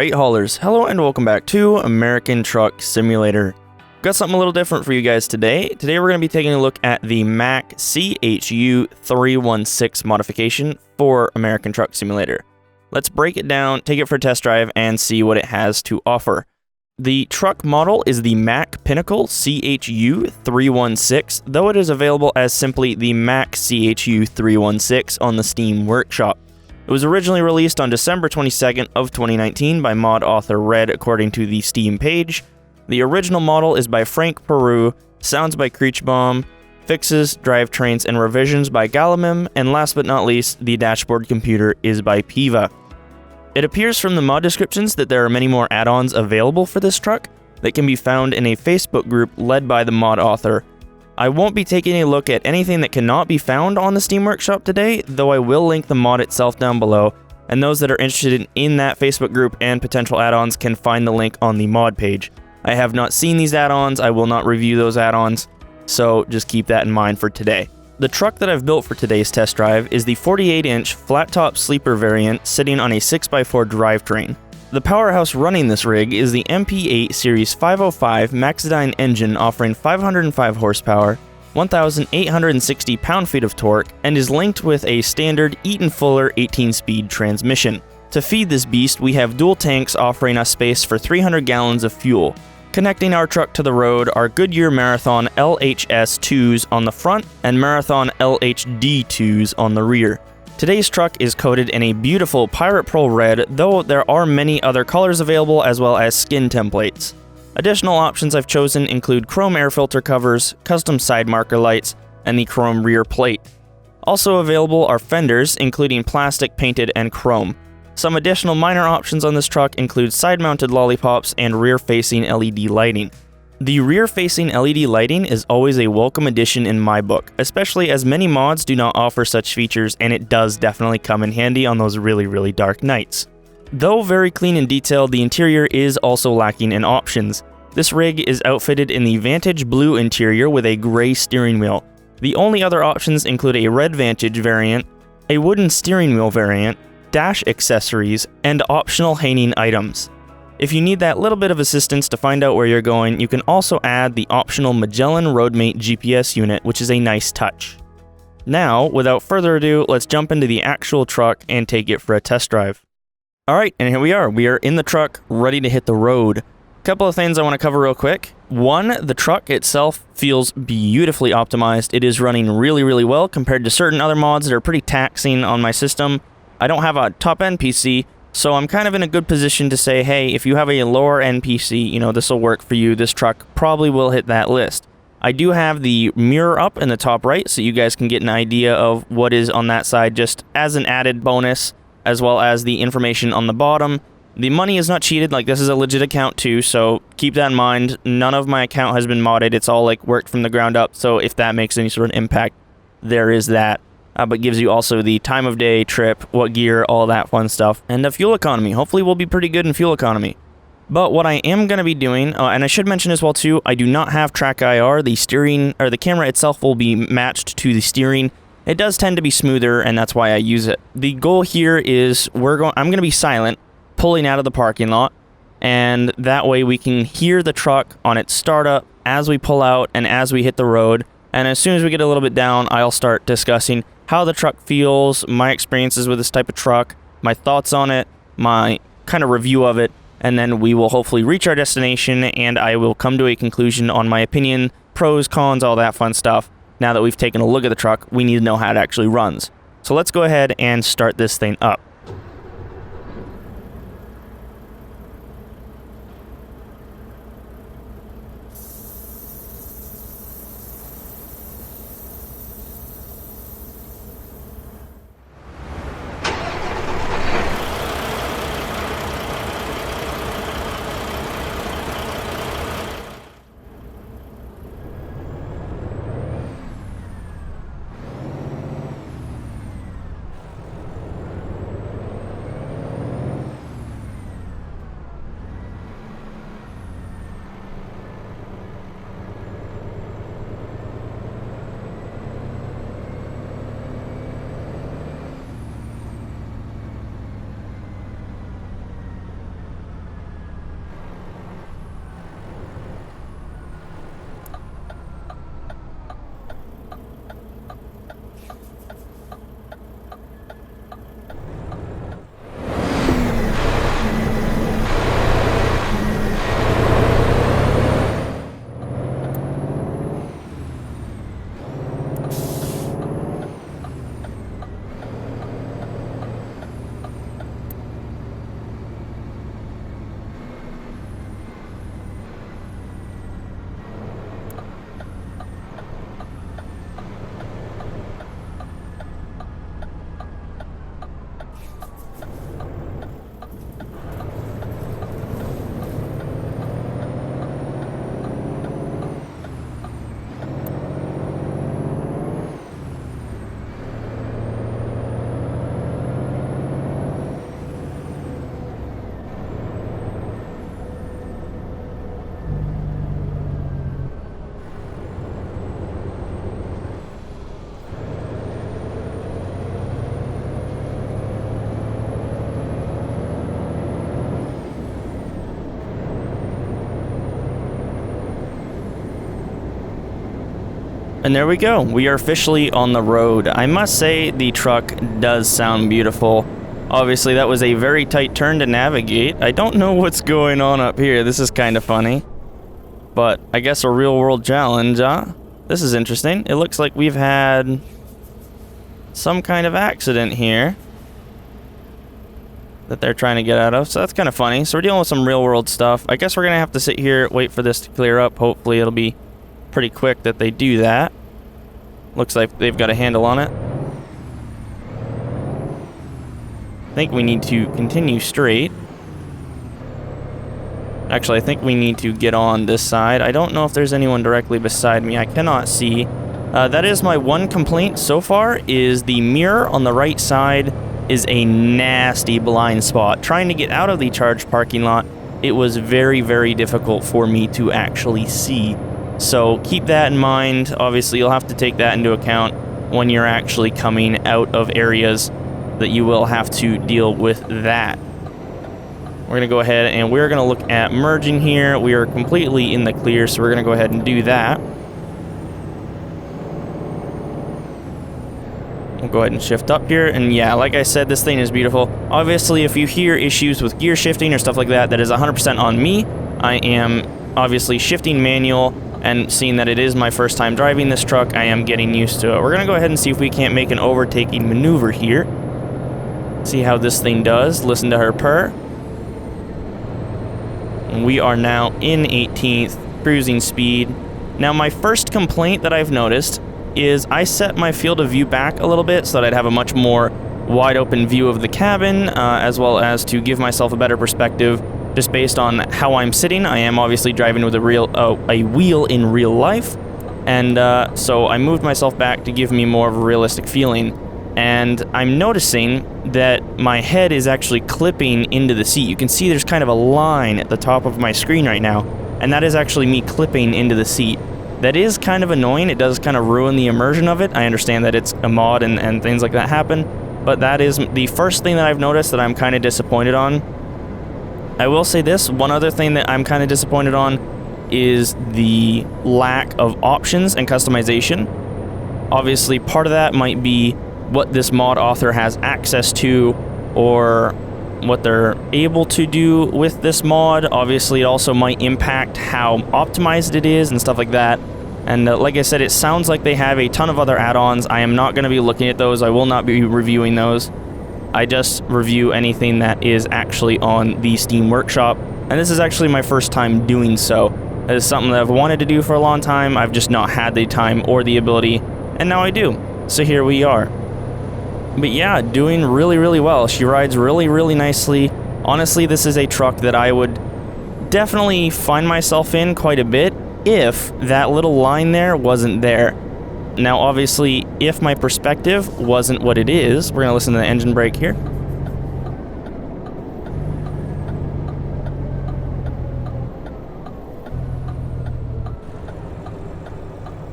Alright haulers, hello and welcome back to American Truck Simulator. Got something a little different for you guys today. Today we're going to be taking a look at the Mack CHU316 modification for American Truck Simulator. Let's break it down, take it for a test drive, and see what it has to offer. The truck model is the Mack Pinnacle CHU316, though it is available as simply the Mack CHU316 on the Steam Workshop. It was originally released on December 22nd of 2019 by mod author Red according to the Steam page. The original model is by Frank Peru, sounds by Creechbomb, fixes, drivetrains, and revisions by Galamim, and last but not least, the dashboard computer is by Piva. It appears from the mod descriptions that there are many more add-ons available for this truck that can be found in a Facebook group led by the mod author. I won't be taking a look at anything that cannot be found on the Steam Workshop today, though I will link the mod itself down below, and those that are interested in that Facebook group and potential add-ons can find the link on the mod page. I have not seen these add-ons, I will not review those add-ons, so just keep that in mind for today. The truck that I've built for today's test drive is the 48-inch flat-top sleeper variant sitting on a 6x4 drivetrain. The powerhouse running this rig is the MP8 Series 505 Maxidine engine offering 505 horsepower, 1,860 pound-feet of torque, and is linked with a standard Eaton Fuller 18-speed transmission. To feed this beast, we have dual tanks offering us space for 300 gallons of fuel. Connecting our truck to the road are Goodyear Marathon LHS2s on the front and Marathon LHD2s on the rear. Today's truck is coated in a beautiful Pirate Pearl red, though there are many other colors available as well as skin templates. Additional options I've chosen include chrome air filter covers, custom side marker lights, and the chrome rear plate. Also available are fenders, including plastic, painted, and chrome. Some additional minor options on this truck include side-mounted lollipops and rear-facing LED lighting. The rear-facing LED lighting is always a welcome addition in my book, especially as many mods do not offer such features, and it does definitely come in handy on those really dark nights. Though very clean and detailed, the interior is also lacking in options. This rig is outfitted in the Vantage Blue interior with a gray steering wheel. The only other options include a red Vantage variant, a wooden steering wheel variant, dash accessories, and optional hanging items. If you need that little bit of assistance to find out where you're going, you can also add the optional Magellan Roadmate GPS unit, which is a nice touch. Now, without further ado, let's jump into the actual truck and take it for a test drive. Alright, and here we are. We are in the truck, ready to hit the road. A couple of things I want to cover real quick. One, the truck itself feels beautifully optimized. It is running really well compared to certain other mods that are pretty taxing on my system. I don't have a top-end PC, so I'm kind of in a good position to say, hey, if you have a lower-end PC, you know, this will work for you. This truck probably will hit that list. I do have the mirror up in the top right, so you guys can get an idea of what is on that side just as an added bonus, as well as the information on the bottom. The money is not cheated, like this is a legit account too, so keep that in mind. None of my account has been modded. It's all like worked from the ground up, so if that makes any sort of impact, there is that. But gives you also the time of day, trip, what gear, all that fun stuff, and the fuel economy. Hopefully we'll be pretty good in fuel economy. But what I am going to be doing, and I should mention as well too, I do not have track IR. The steering, or the camera itself will be matched to the steering. It does tend to be smoother, and that's why I use it. The goal here is I'm going to be silent, pulling out of the parking lot, and that way we can hear the truck on its startup as we pull out and as we hit the road. And as soon as we get a little bit down, I'll start discussing how the truck feels, my experiences with this type of truck, my thoughts on it, my kind of review of it, and then we will hopefully reach our destination and I will come to a conclusion on my opinion, pros, cons, all that fun stuff. Now that we've taken a look at the truck, we need to know how it actually runs. So let's go ahead and start this thing up. And there we go. We are officially on the road. I must say the truck does sound beautiful. Obviously, that was a very tight turn to navigate. I don't know what's going on up here. This is kind of funny. But I guess a real-world challenge, huh? This is interesting. It looks like we've had some kind of accident here that they're trying to get out of. So that's kind of funny. So we're dealing with some real-world stuff. I guess we're going to have to sit here, wait for this to clear up. Hopefully, it'll be pretty quick that they do that. Looks like they've got a handle on it. I think we need to continue straight. Actually, I think we need to get on this side. I don't know if there's anyone directly beside me. I cannot see. That is my one complaint so far, is the mirror on the right side is a nasty blind spot. Trying to get out of the charged parking lot, it was very, very difficult for me to actually see. So keep that in mind. Obviously, you'll have to take that into account when you're actually coming out of areas that you will have to deal with that. We're going to go ahead and we're going to look at merging here. We are completely in the clear, so we're going to go ahead and do that. We'll go ahead and shift up here, and yeah, like I said, this thing is beautiful. Obviously, if you hear issues with gear shifting or stuff like that, that is 100% on me. I am obviously shifting manual, and seeing that it is my first time driving this truck, I am getting used to it. We're going to go ahead and see if we can't make an overtaking maneuver here. See how this thing does. Listen to her purr. And we are now in 18th, cruising speed. Now, my first complaint that I've noticed is I set my field of view back a little bit so that I'd have a much more wide open view of the cabin, as well as to give myself a better perspective just based on how I'm sitting. I am obviously driving with a wheel in real life, and so I moved myself back to give me more of a realistic feeling. And I'm noticing that my head is actually clipping into the seat. You can see there's kind of a line at the top of my screen right now, and that is actually me clipping into the seat. That is kind of annoying. It does kind of ruin the immersion of it. I understand that it's a mod and things like that happen, but that is the first thing that I've noticed that I'm kind of disappointed on. I will say this, one other thing that I'm kind of disappointed on is the lack of options and customization. Obviously, part of that might be what this mod author has access to, or what they're able to do with this mod. Obviously, it also might impact how optimized it is and stuff like that. And like I said, it sounds like they have a ton of other add-ons. I am not going to be looking at those. I will not be reviewing those. I just review anything that is actually on the Steam Workshop. And this is actually my first time doing so. It is something that I've wanted to do for a long time. I've just not had the time or the ability, and now I do. So here we are. But yeah, doing really, really well. She rides really, really nicely. Honestly, this is a truck that I would definitely find myself in quite a bit if that little line there wasn't there. Now, obviously, if my perspective wasn't what it is, we're going to listen to the engine brake here.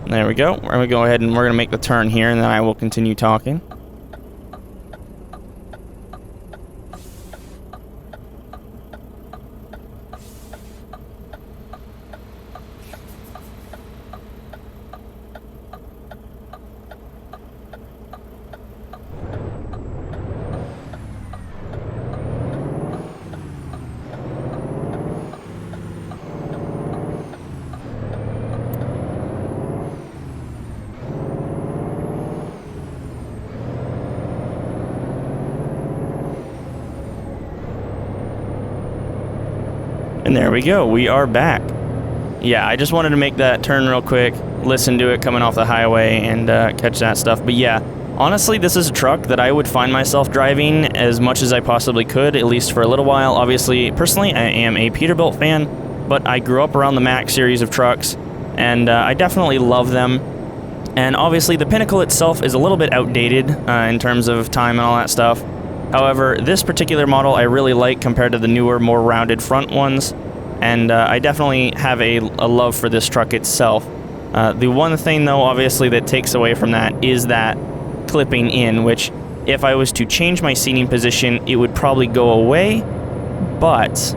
There we go. We're going to go ahead and we're going to make the turn here, and then I will continue talking. And there we go, we are back. Yeah, I just wanted to make that turn real quick, listen to it coming off the highway, and catch that stuff. But yeah, honestly, this is a truck that I would find myself driving as much as I possibly could, at least for a little while. Obviously, personally, I am a Peterbilt fan, but I grew up around the Mack series of trucks, and I definitely love them. And obviously, the Pinnacle itself is a little bit outdated in terms of time and all that stuff. However, this particular model I really like compared to the newer, more rounded front ones, and I definitely have a love for this truck itself. The one thing, though, obviously, that takes away from that is that clipping in, which, if I was to change my seating position, it would probably go away, but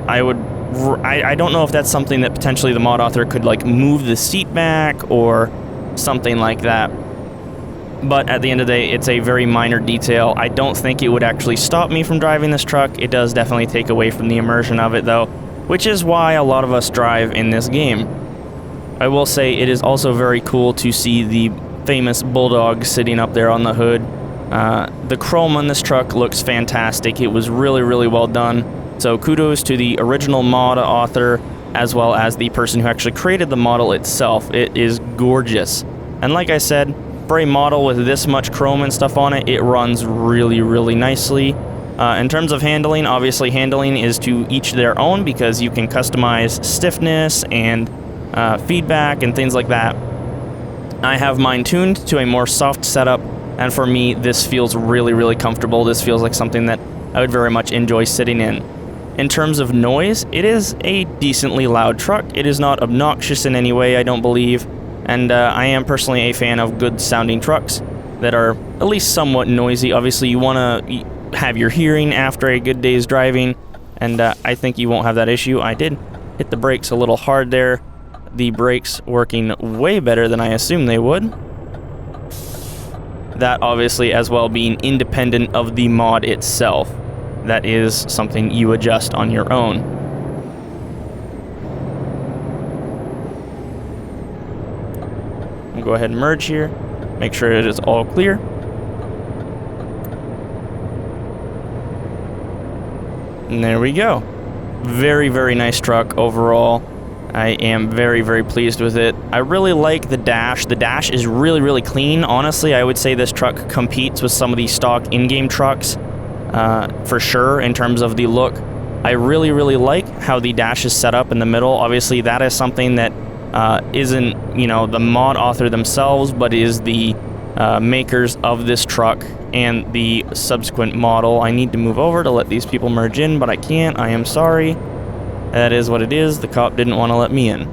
I don't know if that's something that potentially the mod author could, like, move the seat back or something like that. But at the end of the day, it's a very minor detail. I don't think it would actually stop me from driving this truck. It does definitely take away from the immersion of it though, which is why a lot of us drive in this game. I will say it is also very cool to see the famous Bulldog sitting up there on the hood. The chrome on this truck looks fantastic. It was really, really well done. So kudos to the original mod author, as well as the person who actually created the model itself. It is gorgeous. And like I said, for a model with this much chrome and stuff on it, it runs really, really nicely. In terms of handling, obviously handling is to each their own because you can customize stiffness and feedback and things like that. I have mine tuned to a more soft setup, and for me, this feels really, really comfortable. This feels like something that I would very much enjoy sitting in. In terms of noise, it is a decently loud truck. It is not obnoxious in any way, I don't believe. And I am personally a fan of good sounding trucks that are at least somewhat noisy. Obviously, you want to have your hearing after a good day's driving, and I think you won't have that issue. I did hit the brakes a little hard there. The brakes working way better than I assumed they would. That obviously as well being independent of the mod itself. That is something you adjust on your own. We'll go ahead and merge here, make sure it is all clear. And there we go. Very, very nice truck overall. I am very, very pleased with it. I really like the dash. The dash is really, really clean. Honestly, I would say this truck competes with some of the stock in-game trucks for sure in terms of the look. I really, really like how the dash is set up in the middle. Obviously, that is something that isn't, you know, the mod author themselves, but is the makers of this truck and the subsequent model. I need to move over to let these people merge in, but I can't. I am sorry. That is what it is. The cop didn't want to let me in.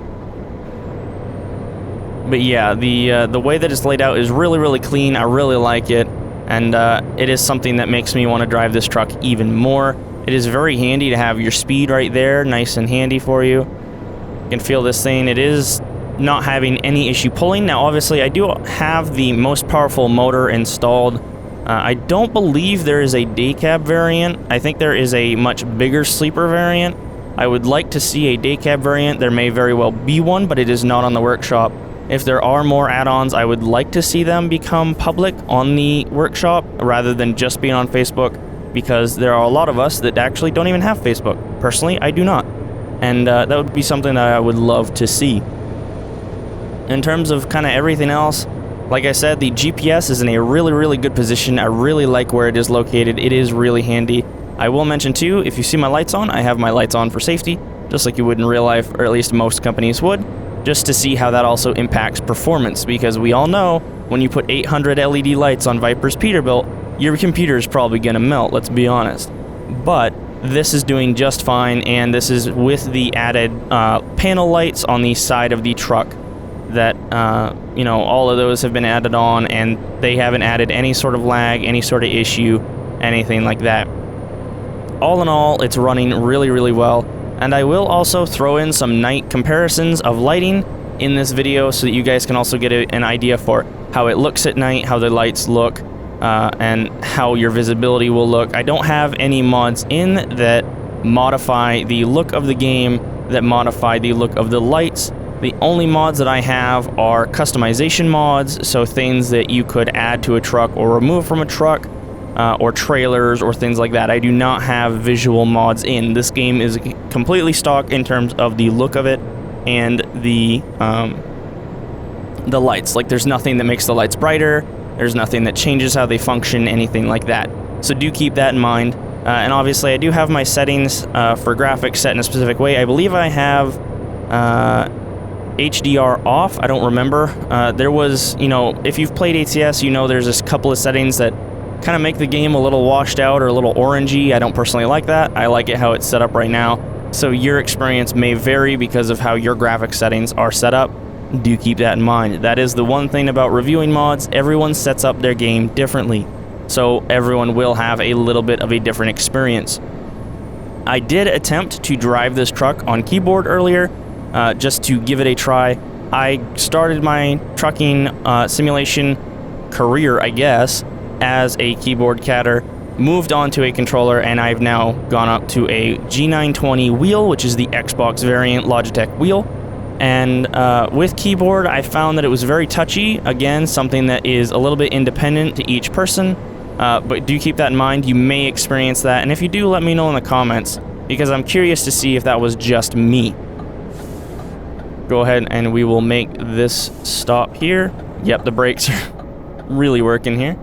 But yeah, the way that it's laid out is really, really clean. I really like it, and it is something that makes me want to drive this truck even more. It is very handy to have your speed right there, nice and handy for you. You can feel this thing. It is not having any issue pulling. Now, obviously, I do have the most powerful motor installed. I don't believe there is a day cab variant. I think there is a much bigger sleeper variant. I would like to see a day cab variant. There may very well be one, but it is not on the workshop. If there are more add-ons, I would like to see them become public on the workshop rather than just being on Facebook, because there are a lot of us that actually don't even have Facebook. Personally, I do not. And that would be something that I would love to see. In terms of kind of everything else, like I said, the GPS is in a really, really good position. I really like where it is located. It is really handy. I will mention too, if you see my lights on, I have my lights on for safety, just like you would in real life, or at least most companies would, just to see how that also impacts performance, because we all know when you put 800 LED lights on Viper's Peterbilt, your computer is probably going to melt, let's be honest. But this is doing just fine, and this is with the added panel lights on the side of the truck that, you know, all of those have been added on, and they haven't added any sort of lag, any sort of issue, anything like that. All in all, it's running really, really well, and I will also throw in some night comparisons of lighting in this video so that you guys can also get an idea for how it looks at night, how the lights look, and how your visibility will look. I don't have any mods in that modify the look of the game, that modify the look of the lights. The only mods that I have are customization mods, so things that you could add to a truck or remove from a truck, or trailers or things like that. I do not have visual mods in. This game is completely stock in terms of the look of it and the lights. Like, there's nothing that makes the lights brighter, there's nothing that changes how they function, anything like that. So do keep that in mind. And obviously I do have my settings for graphics set in a specific way. I believe I have HDR off. I don't remember. There was, you know, if you've played ATS, you know there's a couple of settings that kind of make the game a little washed out or a little orangey. I don't personally like that. I like it how it's set up right now. So your experience may vary because of how your graphic settings are set up. Do keep that in mind. That is the one thing about reviewing mods. Everyone sets up their game differently, so everyone will have a little bit of a different experience. I did attempt to drive this truck on keyboard earlier, just to give it a try. I started my trucking simulation career, I guess, as a keyboard catter, moved on to a controller, and I've now gone up to a G920 wheel, which is the Xbox variant Logitech wheel. And with keyboard, I found that it was very touchy. Again, something that is a little bit independent to each person, but do keep that in mind. You may experience that, and if you do, let me know in the comments, because I'm curious to see if that was just me. Go ahead and we will make this stop here. Yep, the brakes are really working here.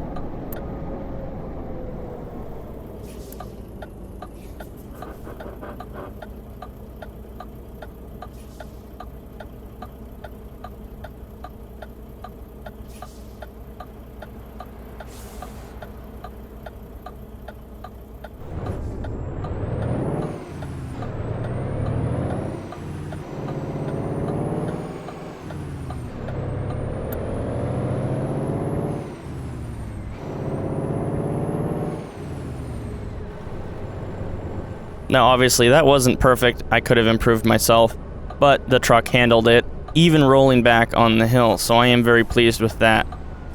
Now, obviously, that wasn't perfect. I could have improved myself, but the truck handled it, even rolling back on the hill, so I am very pleased with that.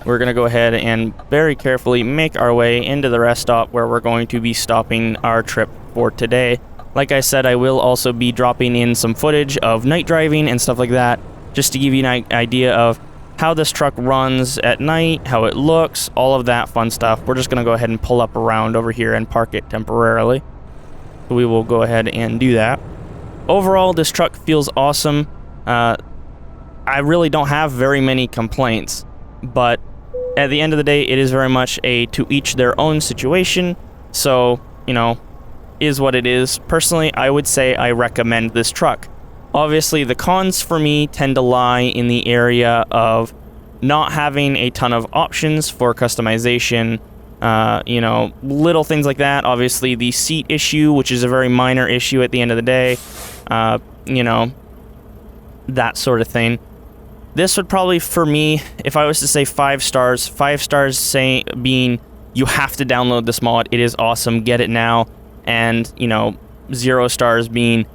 We're going to go ahead and very carefully make our way into the rest stop where we're going to be stopping our trip for today. Like I said, I will also be dropping in some footage of night driving and stuff like that, just to give you an idea of how this truck runs at night, how it looks, all of that fun stuff. We're just going to go ahead and pull up around over here and park it temporarily. We will go ahead and do that. Overall, this truck feels awesome. I really don't have very many complaints, but at the end of the day, it is very much a to each their own situation. So, you know, is what it is. Personally, I would say I recommend this truck. Obviously, the cons for me tend to lie in the area of not having a ton of options for customization. You know, little things like that. Obviously, the seat issue, which is a very minor issue at the end of the day. You know, that sort of thing. This would probably, for me, if I was to say 5 stars, 5 stars being you have to download this mod, it is awesome, get it now, and, you know, 0 stars being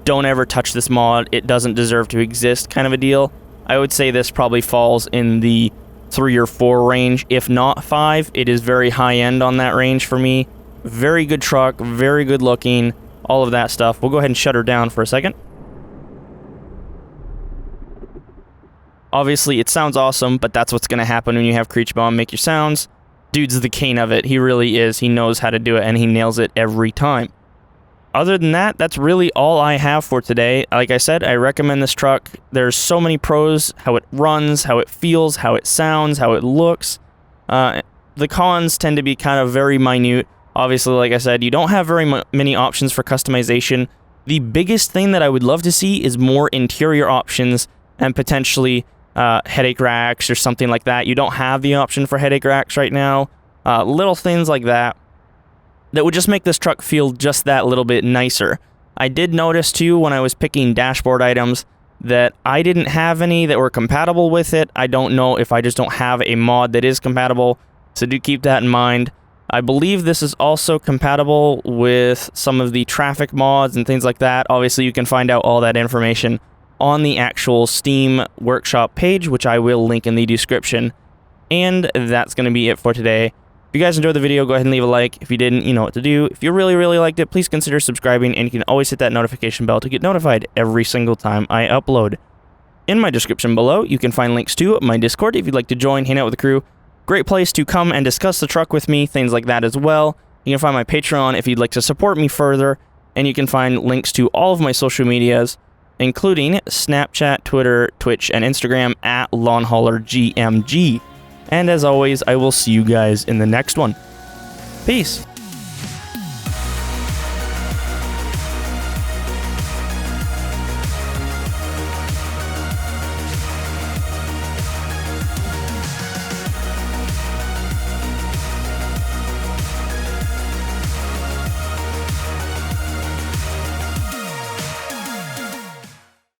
don't ever touch this mod, it doesn't deserve to exist kind of a deal. I would say this probably falls in the 3 or 4 range, if not 5. It is very high end on that range for me. Very good truck, very good looking, all of that stuff. We'll go ahead and shut her down for a second. Obviously, it sounds awesome, but that's what's going to happen when you have Creech Bomb make your sounds. Dude's the king of it. He really is. He knows how to do it, and he nails it every time. Other than that, that's really all I have for today. Like I said, I recommend this truck. There's so many pros, how it runs, how it feels, how it sounds, how it looks. The cons tend to be kind of very minute. Obviously, like I said, you don't have very many options for customization. The biggest thing that I would love to see is more interior options and potentially headache racks or something like that. You don't have the option for headache racks right now. Little things like that would just make this truck feel just that little bit nicer. I did notice too when I was picking dashboard items that I didn't have any that were compatible with it. I don't know if I just don't have a mod that is compatible, so do keep that in mind. I believe this is also compatible with some of the traffic mods and things like that. Obviously, you can find out all that information on the actual Steam Workshop page, which I will link in the description. And that's going to be it for today. If you guys enjoyed the video, go ahead and leave a like. If you didn't, you know what to do. If you really, really liked it, please consider subscribing, and you can always hit that notification bell to get notified every single time I upload. In my description below, you can find links to my Discord if you'd like to join, hang out with the crew. Great place to come and discuss the truck with me, things like that as well. You can find my Patreon if you'd like to support me further, and you can find links to all of my social medias, including Snapchat, Twitter, Twitch, and Instagram at LonghaulerGMG. And as always, I will see you guys in the next one. Peace.